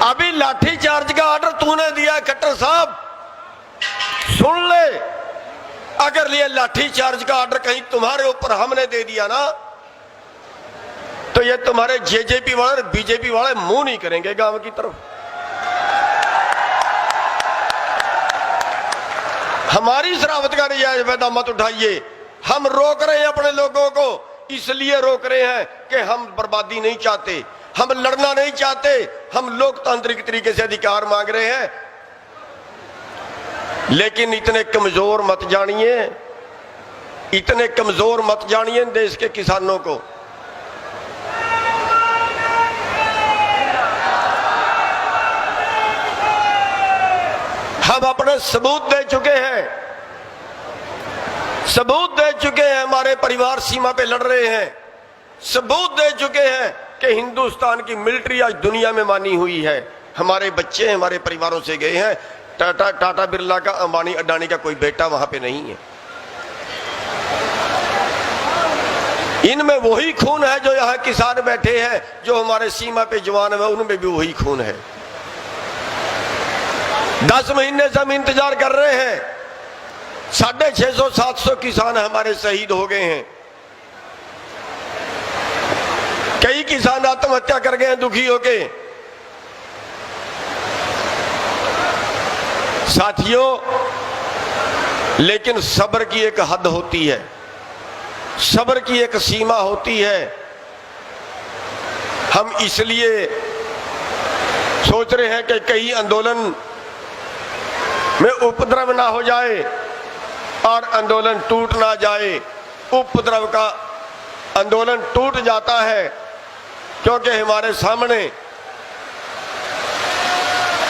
अभी लाठी चार्ज का ऑर्डर तूने दिया खट्टर साहब, सुन ले। अगर ये लाठी चार्ज का ऑर्डर कहीं तुम्हारे ऊपर हमने दे दिया ना, तो ये तुम्हारे जेजेपी वाले और बीजेपी वाले मुंह नहीं करेंगे गांव की तरफ। हमारी शरावत का नजायज फायदा मत उठाइए। हम रोक रहे हैं अपने लोगों को, इसलिए रोक रहे हैं कि हम बर्बादी नहीं चाहते, हम लड़ना नहीं चाहते, हम लोकतांत्रिक तरीके से अधिकार मांग रहे हैं। लेकिन इतने कमजोर मत जानिए, इतने कमजोर मत जानिए देश के किसानों को। हम अपने सबूत दे चुके हैं, सबूत दे चुके हैं। हमारे परिवार सीमा पे लड़ रहे हैं, सबूत दे चुके हैं कि हिंदुस्तान की मिलिट्री आज दुनिया में मानी हुई है। हमारे बच्चे हमारे परिवारों से गए हैं। टाटा बिरला का, अंबानी अडानी का कोई बेटा वहां पे नहीं है। इनमें वही खून है जो यहां किसान बैठे हैं, जो हमारे सीमा पे जवान है उनमें भी वही खून है। 10 महीने से हम इंतजार कर रहे हैं। 650-700 किसान हमारे शहीद हो गए हैं। कई किसान आत्महत्या कर गए हैं दुखी होके। साथियों, लेकिन सब्र की एक हद होती है, सब्र की एक सीमा होती है। हम इसलिए सोच रहे हैं कि कहीं आंदोलन में उपद्रव ना हो जाए और आंदोलन टूट ना जाए। उपद्रव का आंदोलन टूट जाता है क्योंकि हमारे सामने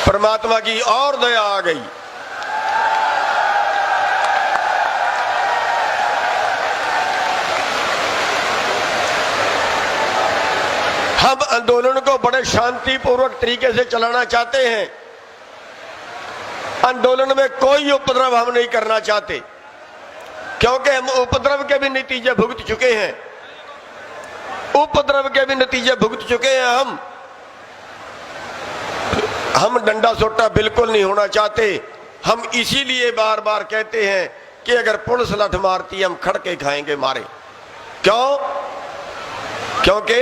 परमात्मा की और दया आ गई। हम आंदोलन को बड़े शांतिपूर्वक तरीके से चलाना चाहते हैं। आंदोलन में कोई उपद्रव हम नहीं करना चाहते, क्योंकि हम उपद्रव के भी नतीजे भुगत चुके हैं। उपद्रव के भी नतीजे भुगत चुके हैं। हम डंडा सोटा बिल्कुल नहीं होना चाहते। हम इसीलिए बार बार कहते हैं कि अगर पुलिस लठ मारती हम खड़ के खाएंगे मारे। क्यों? क्योंकि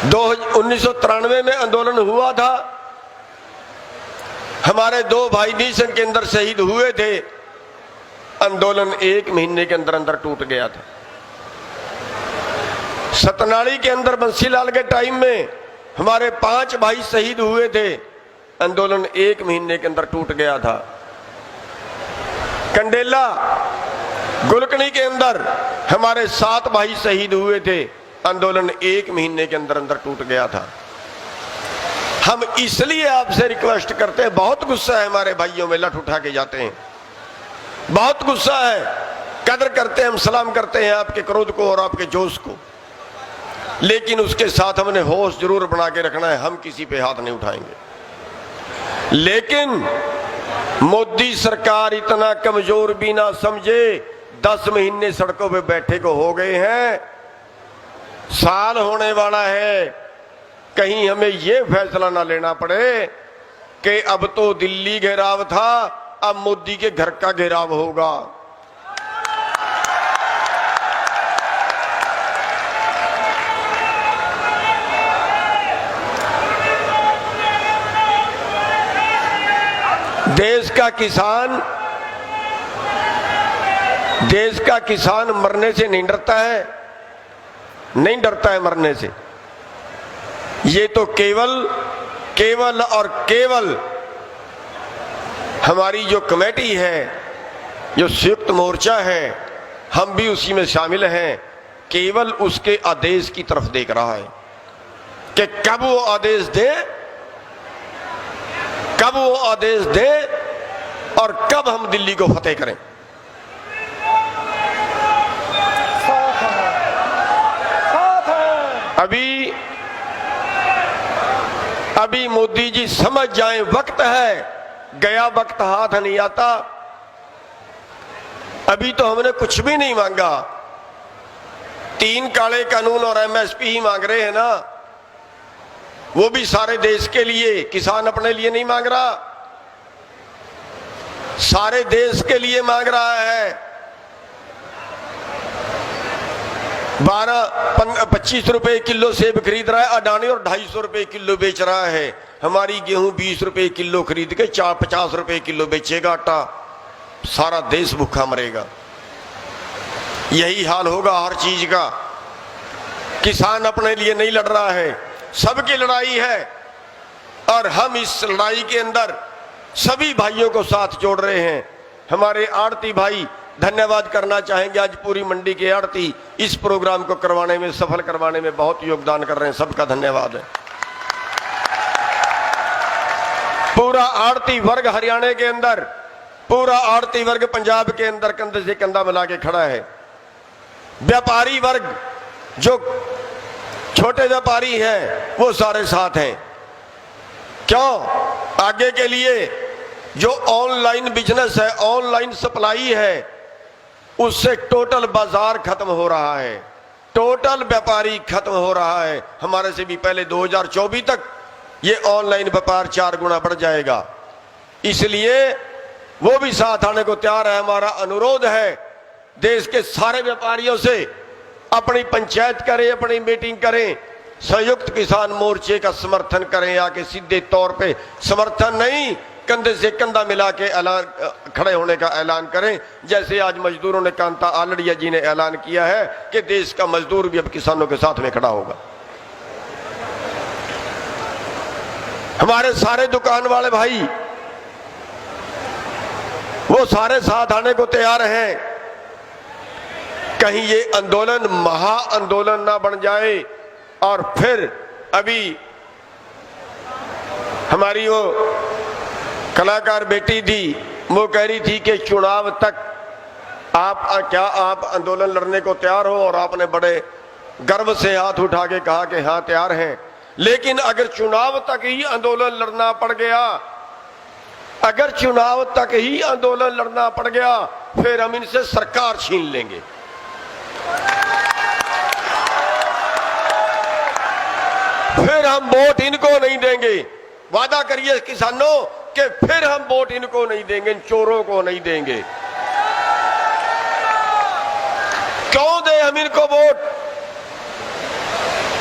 1993 में आंदोलन हुआ था, हमारे 2 भाई नीसन के अंदर शहीद हुए थे। आंदोलन 1 महीने के अंदर अंदर टूट गया था। सतनाली के अंदर बंसीलाल के टाइम में हमारे 5 भाई शहीद हुए थे। आंदोलन 1 महीने के अंदर टूट गया था। कंडेला गुलकनी के अंदर हमारे 7 भाई शहीद हुए थे। आंदोलन 1 महीने के अंदर अंदर टूट गया था। हम इसलिए आपसे रिक्वेस्ट करते हैं, बहुत गुस्सा है हमारे भाइयों में, लठ उठा के जाते हैं, बहुत गुस्सा है। कदर करते हैं, हम सलाम करते हैं आपके क्रोध को और आपके जोश को, लेकिन उसके साथ हमने होश जरूर बना के रखना है। हम किसी पे हाथ नहीं उठाएंगे। लेकिन मोदी सरकार इतना कमजोर भी ना समझे। 10 महीने सड़कों पे बैठे को हो गए हैं, साल होने वाला है। कहीं हमें यह फैसला ना लेना पड़े कि अब तो दिल्ली घेराव था, अब मोदी के घर का घेराव होगा। देश का किसान मरने से नहीं डरता है, नहीं डरता है मरने से। ये तो केवल और केवल हमारी जो कमेटी है, जो संयुक्त मोर्चा है, हम भी उसी में शामिल हैं, केवल उसके आदेश की तरफ देख रहा है कि कब वो आदेश दे, कब वो आदेश दे और कब हम दिल्ली को फतेह करें। अभी मोदी जी समझ जाएं, वक्त है, गया वक्त हाथ नहीं आता। अभी तो हमने कुछ भी नहीं मांगा, 3 काले कानून और एमएसपी ही मांग रहे हैं ना। वो भी सारे देश के लिए। किसान अपने लिए नहीं मांग रहा, सारे देश के लिए मांग रहा है। 12-25 रुपए किलो सेब खरीद रहा है अडानी और 250 रुपए किलो बेच रहा है। हमारी गेहूं 20 रुपए किलो खरीद के 50 रुपए किलो बेचेगा आटा, सारा देश भूखा मरेगा। यही हाल होगा हर चीज का। किसान अपने लिए नहीं लड़ रहा है, सबकी लड़ाई है। और हम इस लड़ाई के अंदर सभी भाइयों को साथ जोड़ रहे हैं। हमारे आड़ती भाई धन्यवाद करना चाहेंगे, आज पूरी मंडी के आड़ती इस प्रोग्राम को करवाने में, सफल करवाने में बहुत योगदान कर रहे हैं, सबका धन्यवाद है। पूरा आड़ती वर्ग हरियाणा के अंदर, पूरा आड़ती वर्ग पंजाब के अंदर कंधे से कंधा मिला के खड़ा है। व्यापारी वर्ग जो छोटे व्यापारी हैं वो सारे साथ हैं। क्यों? आगे के लिए जो ऑनलाइन बिजनेस है, ऑनलाइन सप्लाई है, उससे टोटल बाजार खत्म हो रहा है, टोटल व्यापारी खत्म हो रहा है। हमारे से भी पहले 2024 तक ये ऑनलाइन व्यापार 4 गुना बढ़ जाएगा। इसलिए वो भी साथ आने को तैयार है। हमारा अनुरोध है देश के सारे व्यापारियों से, अपनी पंचायत करें, अपनी मीटिंग करें, संयुक्त किसान मोर्चे का समर्थन करें। आके सीधे तौर पे समर्थन नहीं, कंधे से कंधा मिला के ऐलान, खड़े होने का ऐलान करें। जैसे आज मजदूरों ने, कांता आलड़िया जी ने ऐलान किया है कि देश का मजदूर भी अब किसानों के साथ में खड़ा होगा। हमारे सारे दुकान वाले भाई वो सारे साथ आने को तैयार हैं। कहीं ये आंदोलन महा आंदोलन ना बन जाए और फिर अभी हमारी वो कलाकार बेटी थी, वो कह रही थी कि चुनाव तक आप आंदोलन लड़ने को तैयार हो, और आपने बड़े गर्व से हाथ उठा के कहा कि हाँ तैयार हैं। लेकिन अगर चुनाव तक ही आंदोलन लड़ना पड़ गया, अगर चुनाव तक ही आंदोलन लड़ना पड़ गया, फिर हम इनसे सरकार छीन लेंगे। फिर हम वोट इनको नहीं देंगे। वादा करिए किसानों कि फिर हम वोट इनको नहीं देंगे, इन चोरों को नहीं देंगे। क्यों दे हम इनको वोट?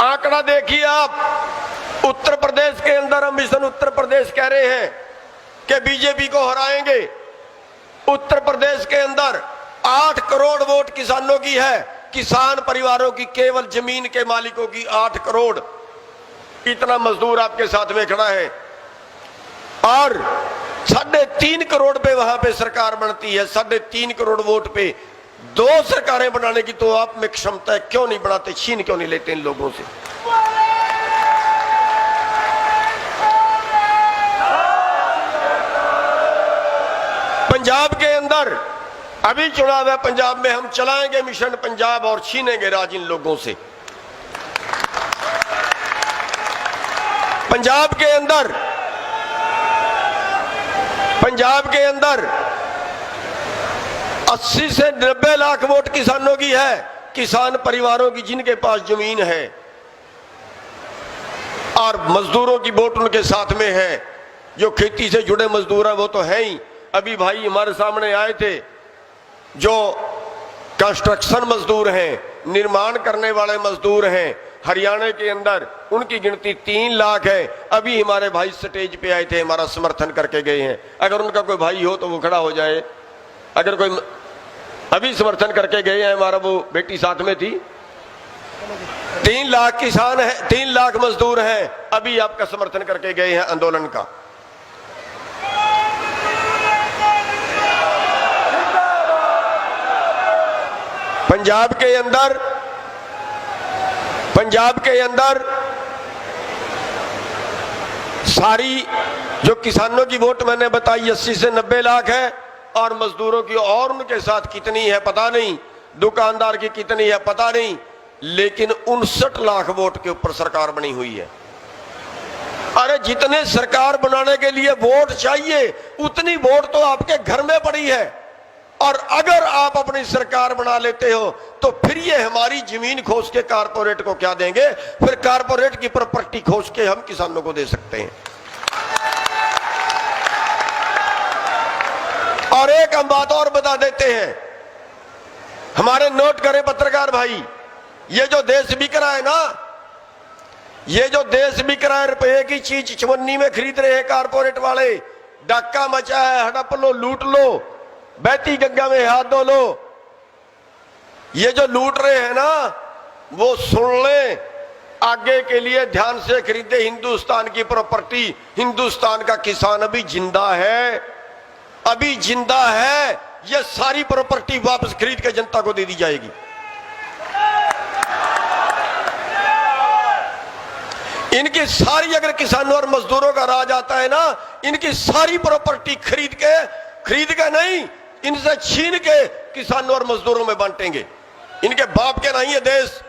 आंकड़ा देखिए आप, उत्तर प्रदेश के अंदर हम मिशन उत्तर प्रदेश कह रहे हैं कि बीजेपी को हराएंगे। उत्तर प्रदेश के अंदर 8 करोड़ वोट किसानों की है, किसान परिवारों की, केवल जमीन के मालिकों की 8 करोड़। इतना मजदूर आपके साथ में खड़ा है और 3.5 करोड़ पे वहां पे सरकार बनती है। 3.5 करोड़ वोट पे 2 सरकारें बनाने की तो आप में क्षमता है, क्यों नहीं बनाते? छीन क्यों नहीं लेते इन लोगों से? पंजाब के अंदर अभी चुनाव है, पंजाब में हम चलाएंगे मिशन पंजाब और छीनेंगे राज इन लोगों से। पंजाब के अंदर 80 से 90 लाख वोट किसानों की है, किसान परिवारों की जिनके पास जमीन है, और मजदूरों की वोट उनके साथ में है। जो खेती से जुड़े मजदूर हैं वो तो है ही। अभी भाई हमारे सामने आए थे जो कंस्ट्रक्शन मजदूर हैं, निर्माण करने वाले मजदूर हैं हरियाणा के अंदर, उनकी गिनती 3 लाख है। अभी हमारे भाई स्टेज पे आए थे, हमारा समर्थन करके गए हैं। अगर उनका कोई भाई हो तो वो खड़ा हो जाए। अगर कोई अभी समर्थन करके गए हैं, हमारा वो बेटी साथ में थी। 3 लाख किसान है, 3 लाख मजदूर हैं, अभी आपका समर्थन करके गए हैं आंदोलन का। पंजाब के अंदर सारी जो किसानों की वोट मैंने बताई 80 से 90 लाख है, और मजदूरों की और उनके साथ कितनी है पता नहीं, दुकानदार की कितनी है पता नहीं, लेकिन 59 लाख वोट के ऊपर सरकार बनी हुई है। अरे जितने सरकार बनाने के लिए वोट चाहिए, उतनी वोट तो आपके घर में पड़ी है, और अगर आप अपनी सरकार बना लेते हो तो फिर ये हमारी जमीन खोज के कारपोरेट को क्या देंगे? फिर कारपोरेट की प्रॉपर्टी खोज के हम किसानों को दे सकते हैं। और एक हम बात और बता देते हैं, हमारे नोट करें पत्रकार भाई, ये जो देश बिक रहा है ना, ये जो देश बिक रहा है, रुपए की चीज चवन्नी में खरीद रहे हैं कारपोरेट वाले, डाका मचा है, हड़प लो, लूट लो, बहती गंगा में हाथ धो लो। ये जो लूट रहे हैं ना, वो सुन ले, आगे के लिए ध्यान से खरीदे हिंदुस्तान की प्रॉपर्टी। हिंदुस्तान का किसान अभी जिंदा है, अभी जिंदा है। ये सारी प्रॉपर्टी वापस खरीद के जनता को दे दी जाएगी। इनकी सारी, अगर किसानों और मजदूरों का राज आता है ना, इनकी सारी प्रॉपर्टी खरीद के नहीं, इनसे छीन के किसानों और मजदूरों में बांटेंगे। इनके बाप के नहीं है देश,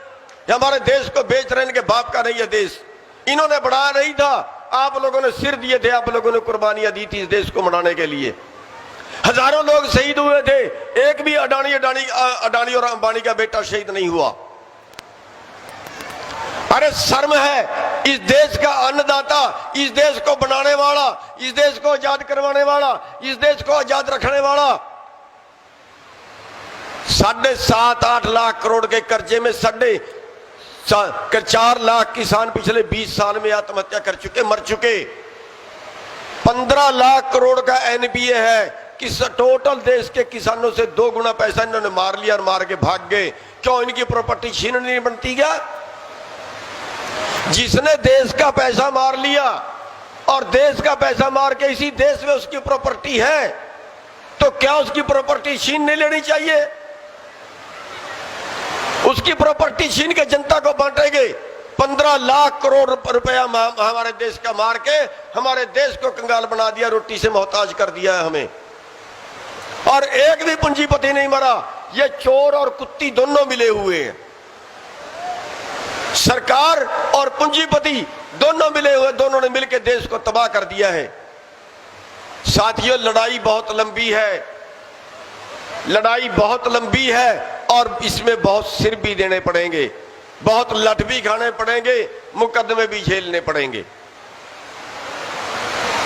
हमारे देश को बेच रहे, इनके बाप का नहीं है देश। इन्होंने बढ़ाया नहीं था, आप लोगों ने सिर दिए थे, आप लोगों ने कुर्बानियां दी थी इस देश को बनाने के लिए। हजारों लोग शहीद हुए थे, एक भी अडानी और अंबानी का बेटा शहीद नहीं हुआ। अरे शर्म है, इस देश का अन्नदाता, इस देश को बनाने वाला, इस देश को आजाद करवाने वाला, इस देश को आजाद रखने वाला 7.5-8 लाख करोड़ के कर्जे में 4 लाख किसान पिछले 20 साल में आत्महत्या कर चुके, मर चुके। 15 लाख करोड़ का एनपीए है कि टोटल देश के किसानों से 2 गुना पैसा इन्होंने मार लिया और मार के भाग गए। क्यों? इनकी प्रॉपर्टी छीन नहीं बनती क्या? जिसने देश का पैसा मार लिया और देश का पैसा मार के इसी देश में उसकी प्रॉपर्टी है, तो क्या उसकी प्रॉपर्टी छीन नहीं लेनी चाहिए? उसकी प्रॉपर्टी छीन के जनता को बांटेंगे। 15 लाख करोड़ रुपया हमारे देश का मार के हमारे देश को कंगाल बना दिया, रोटी से मोहताज कर दिया है हमें। और एक भी पूंजीपति नहीं मरा, ये चोर और कुत्ती दोनों मिले हुए हैं। सरकार और पूंजीपति दोनों मिले हुए, दोनों ने मिलकर देश को तबाह कर दिया है। साथियों, लड़ाई बहुत लंबी है, लड़ाई बहुत लंबी है और इसमें बहुत सिर भी देने पड़ेंगे, बहुत लठ भी खाने पड़ेंगे, मुकदमे भी झेलने पड़ेंगे।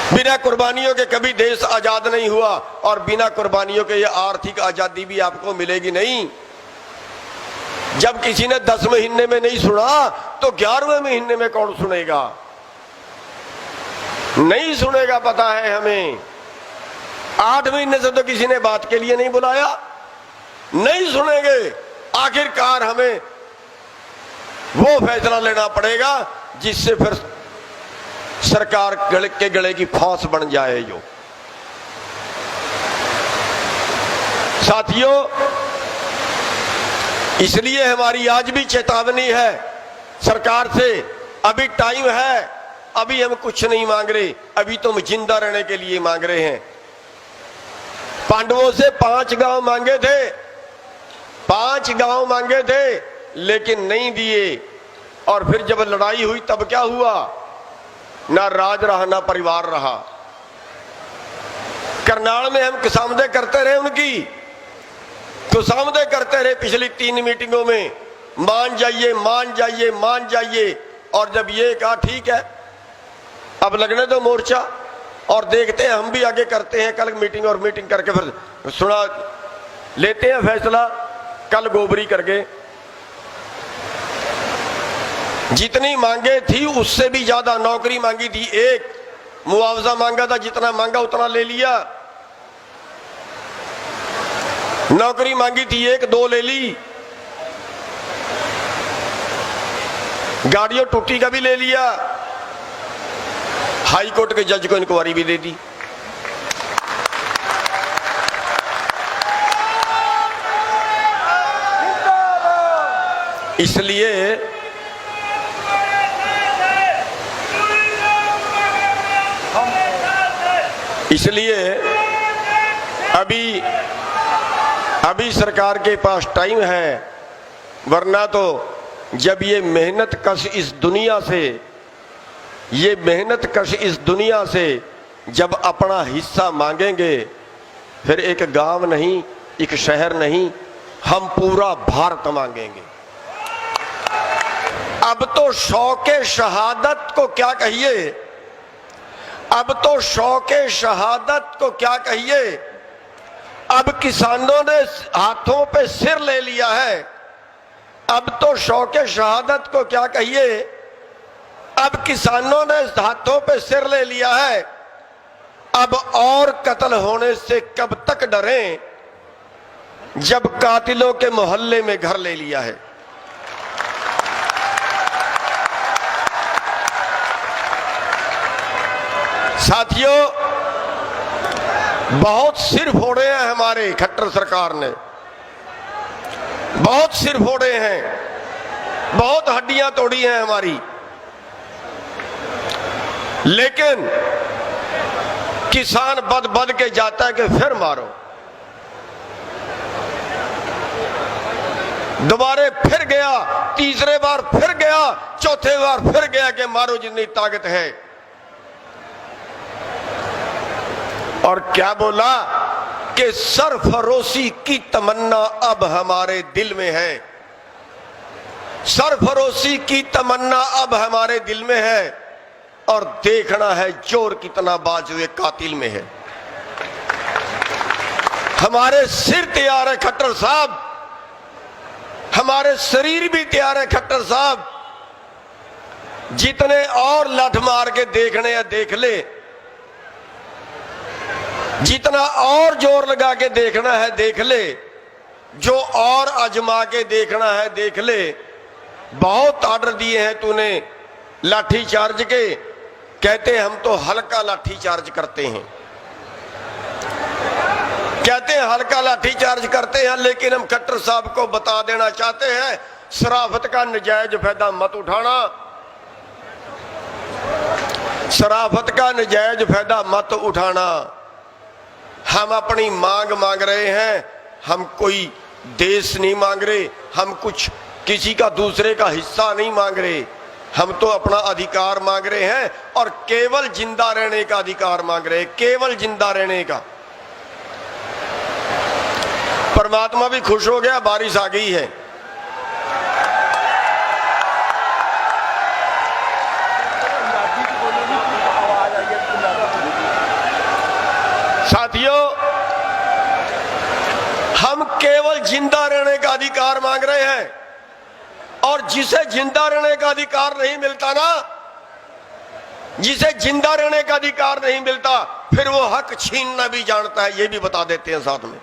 बिना कुर्बानियों के कभी देश आजाद नहीं हुआ और बिना कुर्बानियों के ये आर्थिक आजादी भी आपको मिलेगी नहीं। जब किसी ने 10 महीने में नहीं सुना तो 11वें महीने में कौन सुनेगा? नहीं सुनेगा, पता है हमें। 8 महीने से तो किसी ने बात के लिए नहीं बुलाया, नहीं सुनेंगे। आखिरकार हमें वो फैसला लेना पड़ेगा जिससे फिर सरकार के गले की फांस बन जाए। जो साथियों, इसलिए हमारी आज भी चेतावनी है सरकार से, अभी टाइम है, अभी हम कुछ नहीं मांग रहे, अभी तो हम जिंदा रहने के लिए मांग रहे हैं। पांडवों से 5 गांव मांगे थे, 5 गांव मांगे थे, लेकिन नहीं दिए। और फिर जब लड़ाई हुई तब क्या हुआ? ना राज रहा ना परिवार रहा। करनाल में हम खुशामदें करते रहे, उनकी खुशामदें करते रहे पिछली 3 मीटिंगों में, मान जाइए, मान जाइए, मान जाइए। और जब ये कहा ठीक है अब लगने दो मोर्चा और देखते हैं, हम भी आगे करते हैं कल मीटिंग, और मीटिंग करके फिर सुना लेते हैं फैसला। कल गोबरी करके जितनी मांगे थी उससे भी ज्यादा नौकरी मांगी थी, एक मुआवजा मांगा था, जितना मांगा उतना ले लिया। नौकरी मांगी थी 1-2 ले ली, गाड़ियों टूटी का भी ले लिया, हाई कोर्ट के जज को इंक्वायरी भी दे दी। इसलिए अभी सरकार के पास टाइम है, वरना तो जब ये मेहनत कश इस दुनिया से जब अपना हिस्सा मांगेंगे, फिर एक गांव नहीं एक शहर नहीं, हम पूरा भारत मांगेंगे। अब तो शौके शहादत को क्या कहिए, अब तो शौके शहादत को क्या कहिए, अब किसानों ने हाथों पे सिर ले लिया है। अब तो शौके शहादत को क्या कहिए, अब किसानों ने हाथों पे सिर ले लिया है। अब और कत्ल होने से कब तक डरें, जब कातिलों के मोहल्ले में घर ले लिया है। साथियों, बहुत सिर फोड़े हैं हमारे खट्टर सरकार ने, बहुत सिर फोड़े हैं, बहुत हड्डियां तोड़ी हैं हमारी, लेकिन किसान बद बद के जाता है कि फिर मारो, दोबारे फिर गया, तीसरे बार फिर गया, चौथे बार फिर गया कि मारो जितनी ताकत है। और क्या बोला कि सरफरोशी की तमन्ना अब हमारे दिल में है, सरफरोशी की तमन्ना अब हमारे दिल में है, और देखना है जोर कितना बाजुए कातिल में है। हमारे सिर तैयार है खट्टर साहब, हमारे शरीर भी तैयार है खट्टर साहब। जितने और लठ मार के देखने या देख ले, जितना और जोर लगा के देखना है देख ले, जो और आजमा के देखना है देख ले। बहुत ऑर्डर दिए हैं तूने लाठी चार्ज के, कहते हैं हम तो हल्का लाठी चार्ज करते हैं, कहते हैं हल्का लाठी चार्ज करते हैं, लेकिन हम खट्टर साहब को बता देना चाहते हैं, शराफत का नजायज फायदा मत उठाना, शराफत का नजायज फायदा मत उठाना। हम अपनी मांग मांग रहे हैं, हम कोई देश नहीं मांग रहे, हम कुछ किसी का दूसरे का हिस्सा नहीं मांग रहे, हम तो अपना अधिकार मांग रहे हैं, और केवल जिंदा रहने का अधिकार मांग रहे हैं, केवल जिंदा रहने का। परमात्मा भी खुश हो गया, बारिश आ गई है। साथियों, हम केवल जिंदा रहने का अधिकार मांग रहे हैं, और जिसे जिंदा रहने का अधिकार नहीं मिलता ना, जिसे जिंदा रहने का अधिकार नहीं मिलता, फिर वो हक छीनना भी जानता है, ये भी बता देते हैं साथ में।